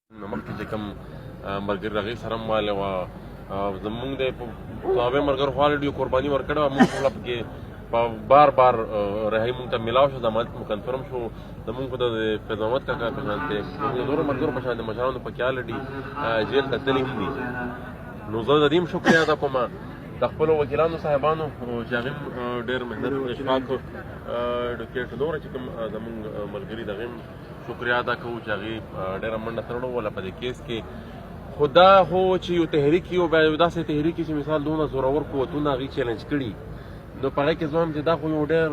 مخکې چې کوم ملګري د هغې سره هم والی وه زمونږ د صحابه ملګرو خو الرډي قرباني ورکړې وه. موږ خو پکې بار بار رهایي مونږ ته میلاو شو، ضمانت مو کنفرم شو. زمونږ خو د فیض محمد کاکا په شان دی، زمونږ د نورو ملګرو په شان د مشرانو پکې الرډي جیل ته تللي هم دي. نو زه د دې هم شکریا ادا کوم د خپلو وکیلانو صاحبانو چې هغې هم ډېر محنت او اشفاق ډکېټ نور چې کوم زمونږ ملګري د هغې هم شکریا ادا کوو چې هغې ډېره منډه ترړو وله په دې کیس کې. خو دا خو چې یو تحریک یو بیا یو داسې تحریک چې مثال دونه زورور قوتونه هغې چیلنج کړي، نو په هغې کې زه وایم چې دا خو یو ډېر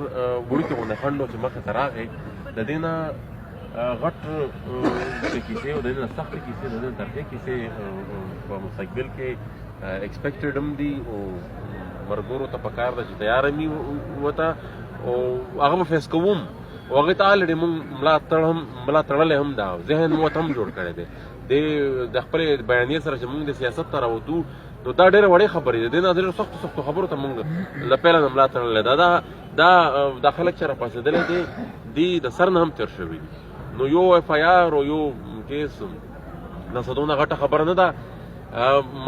وړوکی غوندې خنډ و چې مخې ته راغی. د دې نه غټ کیسې او د دې نه سختې کیسې د دې نه ترخې کیسې په مستقبل کې ایکسپیکټډ هم دي او ملګرو ته پکار ده چې تیاره مي ورته او هغه به فیس کوو او هغې ته الرډي مونږ ملا تړلی هم ده، ذهن مو ورته هم جوړ کړی دی. د خپلې بیانیې سره چې مونږ د سیاست ته راوځو نو دا ډېرې وړې خبرې دي. دې نه ډېرو سختو خبرو ته مونږ له پیله نه ملا تړلی ده. دا خلک چې راپاڅېدلی دي د سر نه هم تېر شوي دي. نو یو اف آی آر او یو کیس داسې دونه غټه خبره نه ده.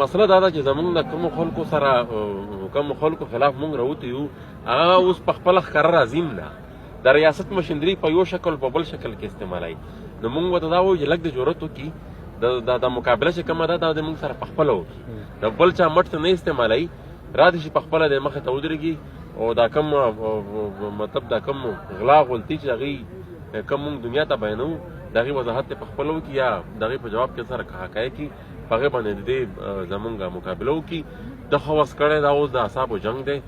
مسله دا ده چې زمونږ د کومو خلکو سره کومو خلکو خلاف مونږ راوتي یو هغه اوس په خپله ښکاره راځي هم ده. د ریاست مشندري په یو شکل په بل شکل کې استعمالوي. نو مونږ ورته دا وایو چې لږ د جرأت وکړي، د مقابله چې کومه ده دا د مونږ سره په خپله وکړي، د بل چا مټ ته نه استعمالوي. را دي چې په خپله د مخې ته ودرېږي او دا کوم مطلب دا کوم غلا غلطي چې هغې کوم مونږ دنیا ته بیانوو د هغې وضاحت یې په خپله وکړي یا د هغې په جواب کې سره حقایق کړي، په هغې باندې د دې زمونږ مقابله وکړي. د خو وس کړی دا اوس د اعصابو جنګ دی.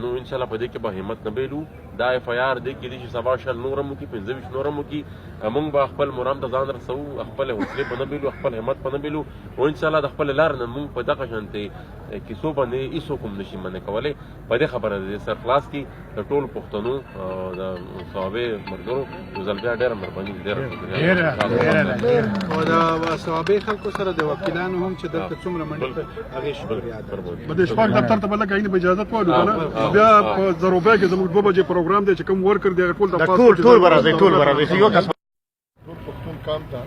نو انشاءالله په دې کې به همت نه بیلو. دا اف آی آر دی کېدای شي سبا 20 نور هم وکړي، 25 نور هم وکړي. موږ به خپل مرام ته ځان رسوو، خپل حوصلې به نه بیلو، خپل همت به نه بیلو او انشاءالله د خپلې لارې نه موږ په دغه شانتې کیسو باندې هېڅوک هم نشي منع کولی. په دې خبره د سر خلاص کړي د ټولو پښتنو د صحابې ملګرو یو ځل بیا ډېره مهرباني، ډېره او د صحابې خلکو سره د وکیلانو هم چې دلته څومره منډې هغې شکریا ادا کوم. د شپږ دفتر ته به لږ عیني به اجازه غواړو که نه بیا په زروبیا کې زموږ 2 بجې پروګرام دی چې کوم ورکر دی هغه ټول د ټول به راځئ ټول یو کس پښتون کام ته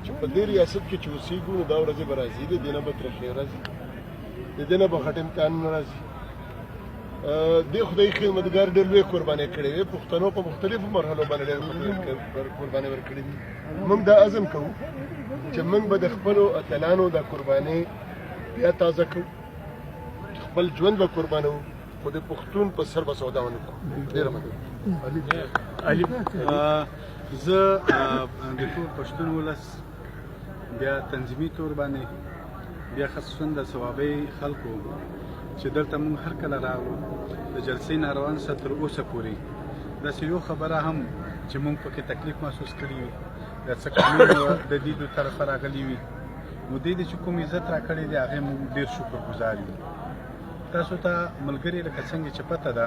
چې په دې ریاست کې چې اوسېږو نو دا ورځې به راځي، د دې نه به ترخې راځي، د دې نه به غټ امتحانونه راځي. دې خدای خدمتګار ډېر لوی قربانۍ کړې وې، پښتنو په مختلفو مرحلو باندې ډېر قربانۍ ورکړې دي. موږ دا عزم کوو چې موږ به د خپلو اتلانو دا قربانۍ بیا تازه کوو، خپل ژوند به قربانوو، خو د پښتون په سر به سودا ونه کړو. ډېره مننه. زه د ټول پښتون ولس بیا تنظیمي طور باندې بیا خصوصا د صوابۍ خلکو چې دلته مونږ هر کله راغلو د جلسې ناروان څخه تر اوسه پورې داسې یو خبره هم چې مونږ پکې تکلیف محسوس کړي وي د څه کارونه د دې دو طرفه راغلي وي نو دې چې کوم عزت راکړی دی هغې مونږ ډېر شکرګزار یو. تاسو ته ملګري لکه څنګه چې پته ده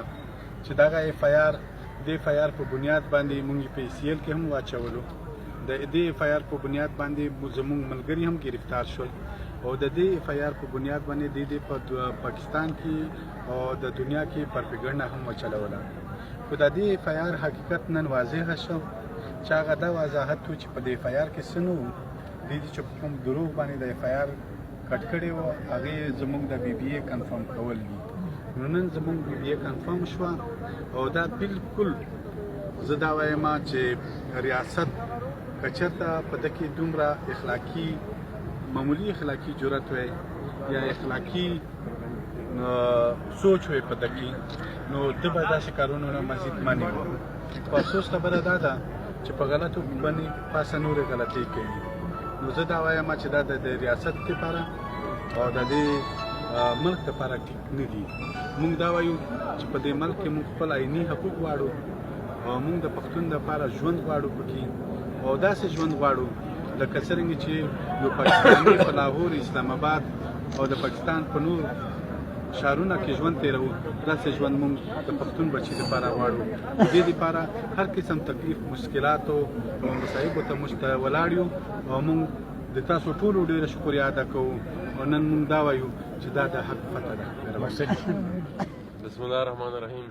چې دغه اف آی آر د اف آی آر په بنیاد باندې مونږ په سی ایل کې هم واچولو. د دې اف آی آر په بنیاد باندې زموږ ملګري هم گرفتار شول او د دې اف آی آر په بنیاد باندې د په پاکستان کې او د دنیا کې پروپاګاندا هم وچلوله. خو د دې اف آی آر حقیقت نن واضح شو چې هغه دا وضاحت و چې په دې اف آی آر کې څه نه وو. د دې چې کوم دروغ باندې د اف آی آر کټ کړی و هغې زموږ د بی بی اے کنفرم کول دي. نو نن زموږ بی بی اے کنفرم شوه او دا بالکل زه دا وایم چې ریاست که چېرته په ده کې دومره اخلاقي معمولي اخلاقي جرأت وی یا اخلاقي سوچ وی په ده کې نو ده به داسې کارونو نه مزید منې و. خو افسوس خبره دا ده چې په غلطو باندې پاسه نورې غلطۍ کوي. نو زه دا وایم چې دا د ریاست لپاره او د دې ملک لپاره ټیک نه دي. موږ دا وایو چې په دې ملک کې موږ خپل عیني حقوق غواړو او موږ د پښتون لپاره ژوند غواړو پکې او داسې ژوند غواړو لکه څرنګه چې یو پاکستاني په لاهور، اسلام آباد او د پاکستان په نور ښارونه کې ژوند تېروو، داسې ژوند موږ د پښتون بچي لپاره غواړو. د دې لپاره هر قسم تکلیف مشکلاتو او مصایبو ته موږ ته ولاړ یو او موږ د تاسو ټولو ډېره شکریا ادا کوو او نن موږ دا وایو چې دا د حق فتح ده. بسم الله الرحمن الرحیم.